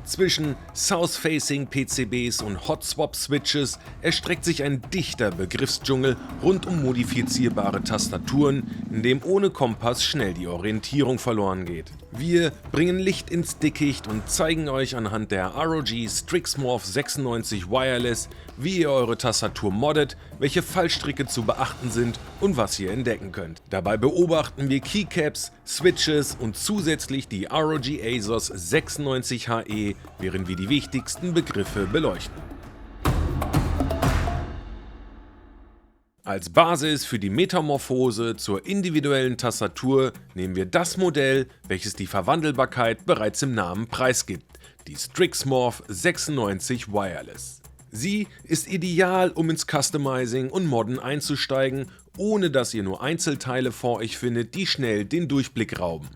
Zwischen South-Facing PCBs und Hot-Swap-Switches erstreckt sich ein dichter Begriffsdschungel rund um modifizierbare Tastaturen, in dem ohne Kompass schnell die Orientierung verloren geht. Wir bringen Licht ins Dickicht und zeigen euch anhand der ROG Strixmorph 96 Wireless, wie ihr eure Tastatur moddet, welche Fallstricke zu beachten sind und was ihr entdecken könnt. Dabei beobachten wir Keycaps, Switches und zusätzlich die ROG ASUS 96HE, während wir die wichtigsten Begriffe beleuchten. Als Basis für die Metamorphose zur individuellen Tastatur nehmen wir das Modell, welches die Verwandelbarkeit bereits im Namen preisgibt, die Strixmorph 96 Wireless. Sie ist ideal, um ins Customizing und Modden einzusteigen, ohne dass ihr nur Einzelteile vor euch findet, die schnell den Durchblick rauben.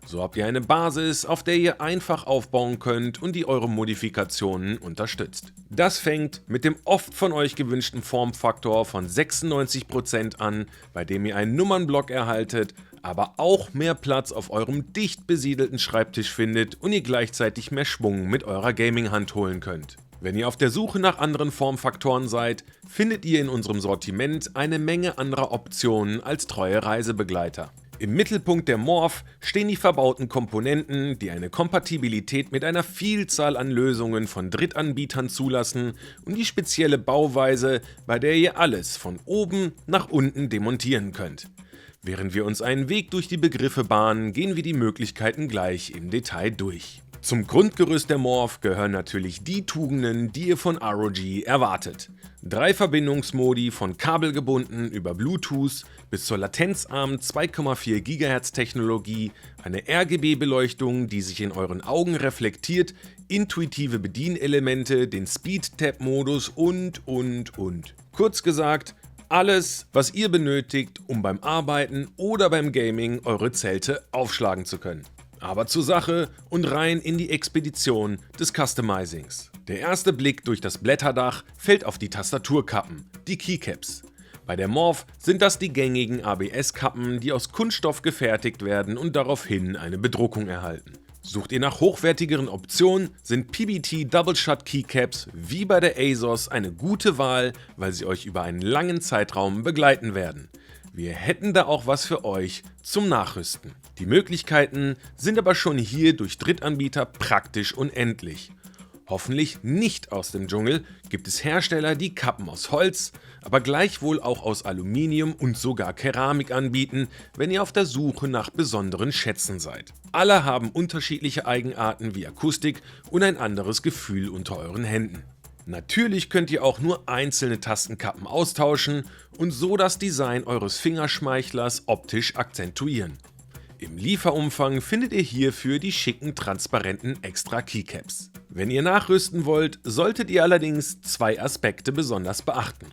So habt ihr eine Basis, auf der ihr einfach aufbauen könnt und die eure Modifikationen unterstützt. Das fängt mit dem oft von euch gewünschten Formfaktor von 96% an, bei dem ihr einen Nummernblock erhaltet, aber auch mehr Platz auf eurem dicht besiedelten Schreibtisch findet und ihr gleichzeitig mehr Schwung mit eurer Gaming-Hand holen könnt. Wenn ihr auf der Suche nach anderen Formfaktoren seid, findet ihr in unserem Sortiment eine Menge anderer Optionen als treue Reisebegleiter. Im Mittelpunkt der Morph stehen die verbauten Komponenten, die eine Kompatibilität mit einer Vielzahl an Lösungen von Drittanbietern zulassen und die spezielle Bauweise, bei der ihr alles von oben nach unten demontieren könnt. Während wir uns einen Weg durch die Begriffe bahnen, gehen wir die Möglichkeiten gleich im Detail durch. Zum Grundgerüst der Morph gehören natürlich die Tugenden, die ihr von ROG erwartet. 3 Verbindungsmodi von kabelgebunden über Bluetooth bis zur latenzarmen 2,4 GHz Technologie, eine RGB-Beleuchtung, die sich in euren Augen reflektiert, intuitive Bedienelemente, den Speed-Tab-Modus und. Kurz gesagt, alles, was ihr benötigt, um beim Arbeiten oder beim Gaming eure Zelte aufschlagen zu können. Aber zur Sache und rein in die Expedition des Customizings. Der erste Blick durch das Blätterdach fällt auf die Tastaturkappen, die Keycaps. Bei der Morph sind das die gängigen ABS-Kappen, die aus Kunststoff gefertigt werden und daraufhin eine Bedruckung erhalten. Sucht ihr nach hochwertigeren Optionen, sind PBT Double Shut Keycaps wie bei der ASUS eine gute Wahl, weil sie euch über einen langen Zeitraum begleiten werden. Wir hätten da auch was für euch zum Nachrüsten. Die Möglichkeiten sind aber schon hier durch Drittanbieter praktisch unendlich. Hoffentlich nicht aus dem Dschungel gibt es Hersteller, die Kappen aus Holz, aber gleichwohl auch aus Aluminium und sogar Keramik anbieten, wenn ihr auf der Suche nach besonderen Schätzen seid. Alle haben unterschiedliche Eigenarten wie Akustik und ein anderes Gefühl unter euren Händen. Natürlich könnt ihr auch nur einzelne Tastenkappen austauschen und so das Design eures Fingerschmeichlers optisch akzentuieren. Im Lieferumfang findet ihr hierfür die schicken transparenten Extra Keycaps. Wenn ihr nachrüsten wollt, solltet ihr allerdings 2 Aspekte besonders beachten.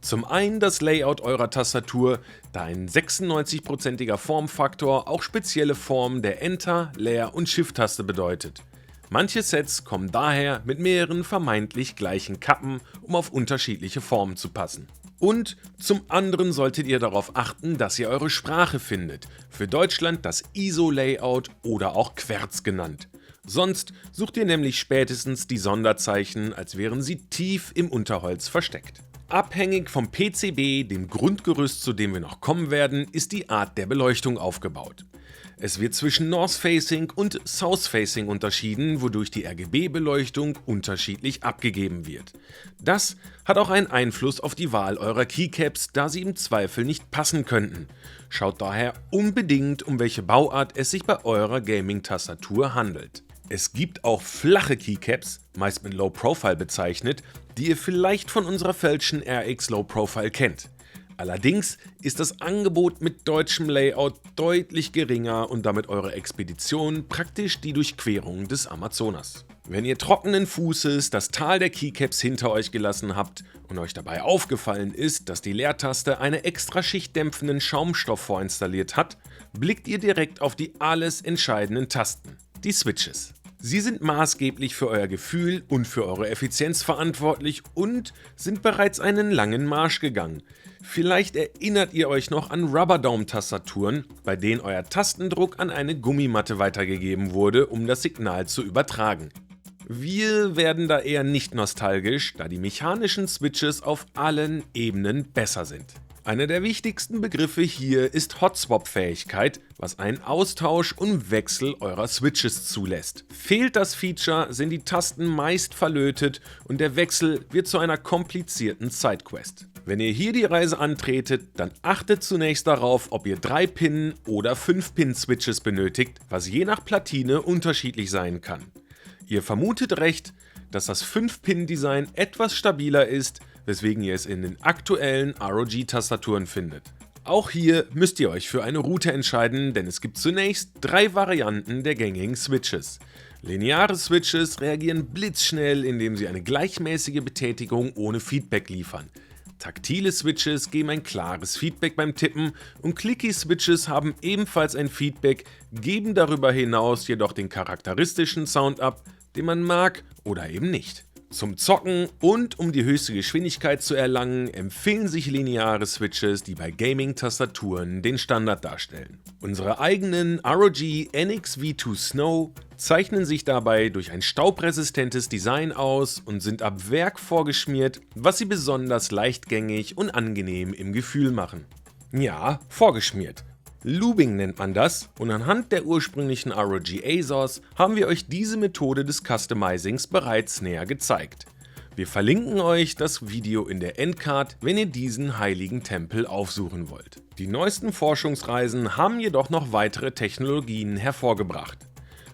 Zum einen das Layout eurer Tastatur, da ein 96%iger Formfaktor auch spezielle Formen der Enter-, Leer- und Shift-Taste bedeutet. Manche Sets kommen daher mit mehreren vermeintlich gleichen Kappen, um auf unterschiedliche Formen zu passen. Und zum anderen solltet ihr darauf achten, dass ihr eure Sprache findet. Für Deutschland das ISO-Layout oder auch Querz genannt. Sonst sucht ihr nämlich spätestens die Sonderzeichen, als wären sie tief im Unterholz versteckt. Abhängig vom PCB, dem Grundgerüst, zu dem wir noch kommen werden, ist die Art der Beleuchtung aufgebaut. Es wird zwischen North-Facing und South-Facing unterschieden, wodurch die RGB-Beleuchtung unterschiedlich abgegeben wird. Das hat auch einen Einfluss auf die Wahl eurer Keycaps, da sie im Zweifel nicht passen könnten. Schaut daher unbedingt, um welche Bauart es sich bei eurer Gaming-Tastatur handelt. Es gibt auch flache Keycaps, meist mit Low Profile bezeichnet, die ihr vielleicht von unserer Felschen RX Low Profile kennt. Allerdings ist das Angebot mit deutschem Layout deutlich geringer und damit eure Expedition praktisch die Durchquerung des Amazonas. Wenn ihr trockenen Fußes das Tal der Keycaps hinter euch gelassen habt und euch dabei aufgefallen ist, dass die Leertaste eine extra schichtdämpfenden Schaumstoff vorinstalliert hat, blickt ihr direkt auf die alles entscheidenden Tasten, die Switches. Sie sind maßgeblich für euer Gefühl und für eure Effizienz verantwortlich und sind bereits einen langen Marsch gegangen. Vielleicht erinnert ihr euch noch an Rubber-Dome-Tastaturen, bei denen euer Tastendruck an eine Gummimatte weitergegeben wurde, um das Signal zu übertragen. Wir werden da eher nicht nostalgisch, da die mechanischen Switches auf allen Ebenen besser sind. Einer der wichtigsten Begriffe hier ist Hot-Swap-Fähigkeit, was einen Austausch und Wechsel eurer Switches zulässt. Fehlt das Feature, sind die Tasten meist verlötet und der Wechsel wird zu einer komplizierten Sidequest. Wenn ihr hier die Reise antretet, dann achtet zunächst darauf, ob ihr 3-Pin- oder 5-Pin-Switches benötigt, was je nach Platine unterschiedlich sein kann. Ihr vermutet recht, dass das 5-Pin-Design etwas stabiler ist, weswegen ihr es in den aktuellen ROG-Tastaturen findet. Auch hier müsst ihr euch für eine Route entscheiden, denn es gibt zunächst 3 Varianten der gängigen Switches. Lineare Switches reagieren blitzschnell, indem sie eine gleichmäßige Betätigung ohne Feedback liefern. Taktile Switches geben ein klares Feedback beim Tippen und Clicky-Switches haben ebenfalls ein Feedback, geben darüber hinaus jedoch den charakteristischen Sound ab, den man mag oder eben nicht. Zum Zocken und um die höchste Geschwindigkeit zu erlangen, empfehlen sich lineare Switches, die bei Gaming-Tastaturen den Standard darstellen. Unsere eigenen ROG NX V2 Snow zeichnen sich dabei durch ein staubresistentes Design aus und sind ab Werk vorgeschmiert, was sie besonders leichtgängig und angenehm im Gefühl machen. Ja, vorgeschmiert. Lubing nennt man das und anhand der ursprünglichen ROG ASOS haben wir euch diese Methode des Customizings bereits näher gezeigt. Wir verlinken euch das Video in der Endcard, wenn ihr diesen heiligen Tempel aufsuchen wollt. Die neuesten Forschungsreisen haben jedoch noch weitere Technologien hervorgebracht.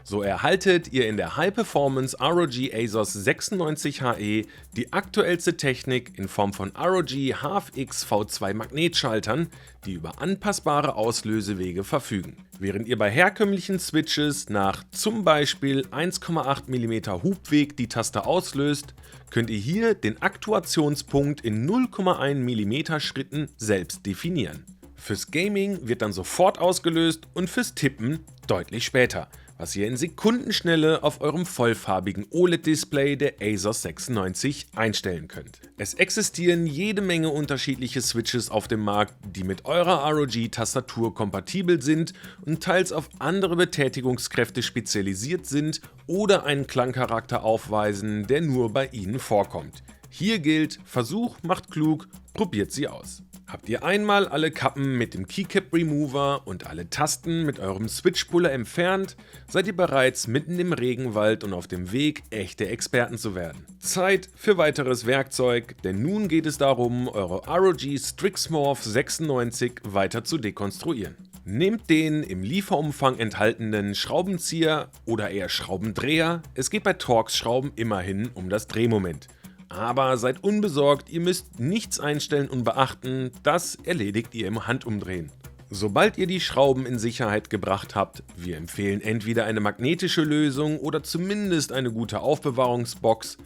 So erhaltet ihr in der High-Performance ROG ASOS 96HE die aktuellste Technik in Form von ROG HFX V2 Magnetschaltern, die über anpassbare Auslösewege verfügen. Während ihr bei herkömmlichen Switches nach zum Beispiel 1,8 mm Hubweg die Taste auslöst, könnt ihr hier den Aktuationspunkt in 0,1 mm Schritten selbst definieren. Fürs Gaming wird dann sofort ausgelöst und fürs Tippen deutlich später, was ihr in Sekundenschnelle auf eurem vollfarbigen OLED-Display der ASOS 96 einstellen könnt. Es existieren jede Menge unterschiedliche Switches auf dem Markt, die mit eurer ROG-Tastatur kompatibel sind und teils auf andere Betätigungskräfte spezialisiert sind oder einen Klangcharakter aufweisen, der nur bei ihnen vorkommt. Hier gilt, Versuch macht klug, probiert sie aus. Habt ihr einmal alle Kappen mit dem Keycap Remover und alle Tasten mit eurem Switch-Puller entfernt, seid ihr bereits mitten im Regenwald und auf dem Weg, echte Experten zu werden. Zeit für weiteres Werkzeug, denn nun geht es darum, eure ROG Strixmorph 96 weiter zu dekonstruieren. Nehmt den im Lieferumfang enthaltenen Schraubenzieher oder eher Schraubendreher, es geht bei Torx-Schrauben immerhin um das Drehmoment. Aber seid unbesorgt, ihr müsst nichts einstellen und beachten, das erledigt ihr im Handumdrehen. Sobald ihr die Schrauben in Sicherheit gebracht habt, wir empfehlen entweder eine magnetische Lösung oder zumindest eine gute Aufbewahrungsbox,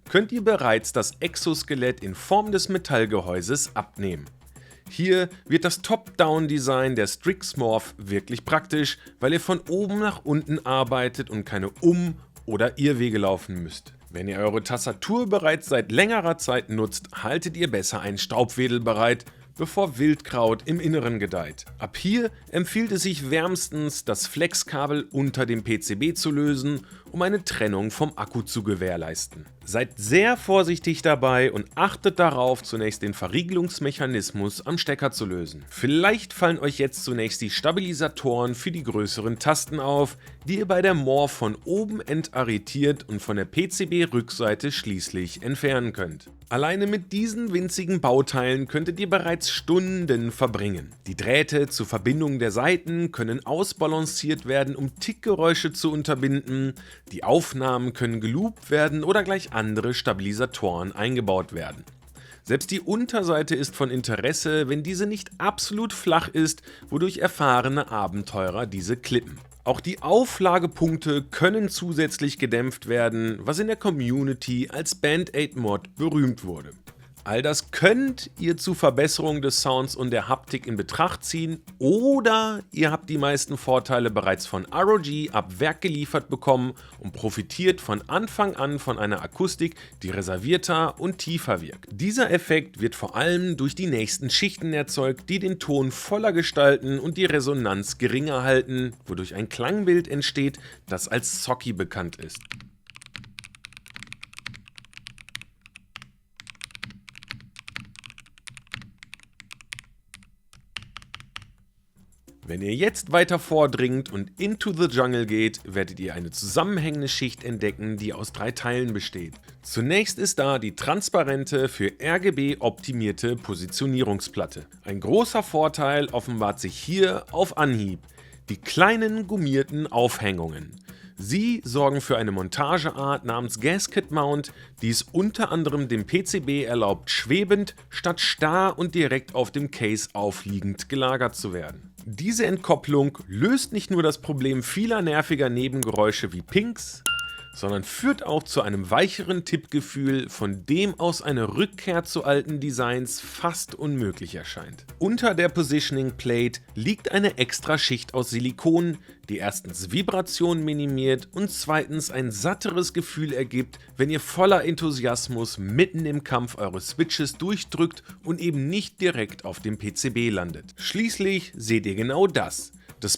könnt ihr bereits das Exoskelett in Form des Metallgehäuses abnehmen. Hier wird das Top-Down-Design der Strixmorph wirklich praktisch, weil ihr von oben nach unten arbeitet und keine oder Irrwege laufen müsst. Wenn ihr eure Tastatur bereits seit längerer Zeit nutzt, haltet ihr besser einen Staubwedel bereit, bevor Wildkraut im Inneren gedeiht. Ab hier empfiehlt es sich wärmstens, das Flexkabel unter dem PCB zu lösen, um eine Trennung vom Akku zu gewährleisten. Seid sehr vorsichtig dabei und achtet darauf, zunächst den Verriegelungsmechanismus am Stecker zu lösen. Vielleicht fallen euch jetzt zunächst die Stabilisatoren für die größeren Tasten auf, die ihr bei der Morph von oben entarretiert und von der PCB-Rückseite schließlich entfernen könnt. Alleine mit diesen winzigen Bauteilen könntet ihr bereits Stunden verbringen. Die Drähte zur Verbindung der Seiten können ausbalanciert werden, um Tickgeräusche zu unterbinden. Die Aufnahmen können geloopt werden oder gleich andere Stabilisatoren eingebaut werden. Selbst die Unterseite ist von Interesse, wenn diese nicht absolut flach ist, wodurch erfahrene Abenteurer diese klippen. Auch die Auflagepunkte können zusätzlich gedämpft werden, was in der Community als Band-Aid-Mod berühmt wurde. All das könnt ihr zur Verbesserung des Sounds und der Haptik in Betracht ziehen oder ihr habt die meisten Vorteile bereits von ROG ab Werk geliefert bekommen und profitiert von Anfang an von einer Akustik, die reservierter und tiefer wirkt. Dieser Effekt wird vor allem durch die nächsten Schichten erzeugt, die den Ton voller gestalten und die Resonanz geringer halten, wodurch ein Klangbild entsteht, das als Socky bekannt ist. Wenn ihr jetzt weiter vordringt und into the jungle geht, werdet ihr eine zusammenhängende Schicht entdecken, die aus 3 Teilen besteht. Zunächst ist da die transparente, für RGB optimierte Positionierungsplatte. Ein großer Vorteil offenbart sich hier auf Anhieb: die kleinen gummierten Aufhängungen. Sie sorgen für eine Montageart namens Gasket Mount, die es unter anderem dem PCB erlaubt, schwebend statt starr und direkt auf dem Case aufliegend gelagert zu werden. Diese Entkopplung löst nicht nur das Problem vieler nerviger Nebengeräusche wie Pings, sondern führt auch zu einem weicheren Tippgefühl, von dem aus eine Rückkehr zu alten Designs fast unmöglich erscheint. Unter der Positioning Plate liegt eine extra Schicht aus Silikon, die erstens Vibration minimiert und zweitens ein satteres Gefühl ergibt, wenn ihr voller Enthusiasmus mitten im Kampf eure Switches durchdrückt und eben nicht direkt auf dem PCB landet. Schließlich seht ihr genau das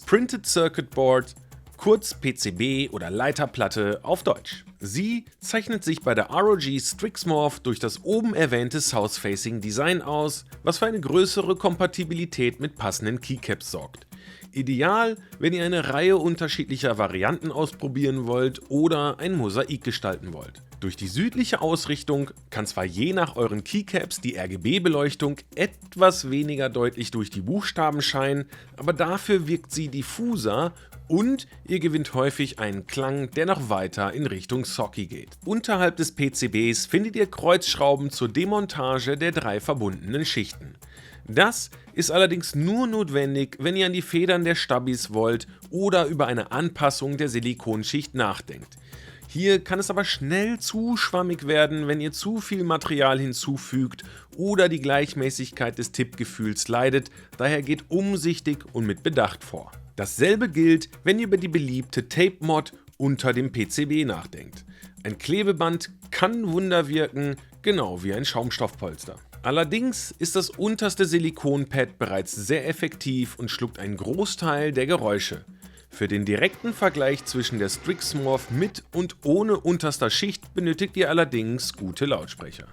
Printed Circuit Board, kurz PCB oder Leiterplatte auf Deutsch. Sie zeichnet sich bei der ROG Strix Morph durch das oben erwähnte South-Facing Design aus, was für eine größere Kompatibilität mit passenden Keycaps sorgt. Ideal, wenn ihr eine Reihe unterschiedlicher Varianten ausprobieren wollt oder ein Mosaik gestalten wollt. Durch die südliche Ausrichtung kann zwar je nach euren Keycaps die RGB-Beleuchtung etwas weniger deutlich durch die Buchstaben scheinen, aber dafür wirkt sie diffuser und ihr gewinnt häufig einen Klang, der noch weiter in Richtung Socky geht. Unterhalb des PCBs findet ihr Kreuzschrauben zur Demontage der 3 verbundenen Schichten. Das ist allerdings nur notwendig, wenn ihr an die Federn der Stabis wollt oder über eine Anpassung der Silikonschicht nachdenkt. Hier kann es aber schnell zu schwammig werden, wenn ihr zu viel Material hinzufügt oder die Gleichmäßigkeit des Tippgefühls leidet, daher geht umsichtig und mit Bedacht vor. Dasselbe gilt, wenn ihr über die beliebte Tape-Mod unter dem PCB nachdenkt. Ein Klebeband kann Wunder wirken, genau wie ein Schaumstoffpolster. Allerdings ist das unterste Silikonpad bereits sehr effektiv und schluckt einen Großteil der Geräusche. Für den direkten Vergleich zwischen der Strix Morph mit und ohne unterster Schicht benötigt ihr allerdings gute Lautsprecher.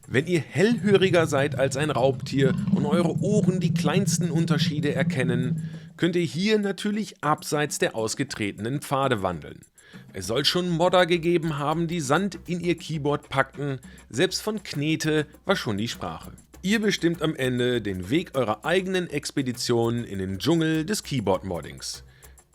Wenn ihr hellhöriger seid als ein Raubtier und eure Ohren die kleinsten Unterschiede erkennen, könnt ihr hier natürlich abseits der ausgetretenen Pfade wandeln. Es soll schon Modder gegeben haben, die Sand in ihr Keyboard packten, selbst von Knete war schon die Sprache. Ihr bestimmt am Ende den Weg eurer eigenen Expedition in den Dschungel des Keyboard-Moddings.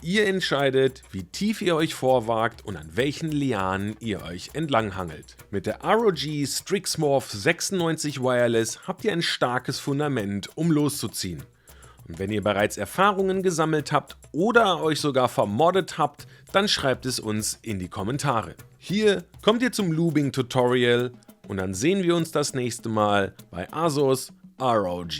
Ihr entscheidet, wie tief ihr euch vorwagt und an welchen Lianen ihr euch entlanghangelt. Mit der ROG Strix Morph 96 Wireless habt ihr ein starkes Fundament, um loszuziehen. Und wenn ihr bereits Erfahrungen gesammelt habt oder euch sogar vermoddet habt, dann schreibt es uns in die Kommentare. Hier kommt ihr zum Lubing Tutorial und dann sehen wir uns das nächste Mal bei ASUS ROG.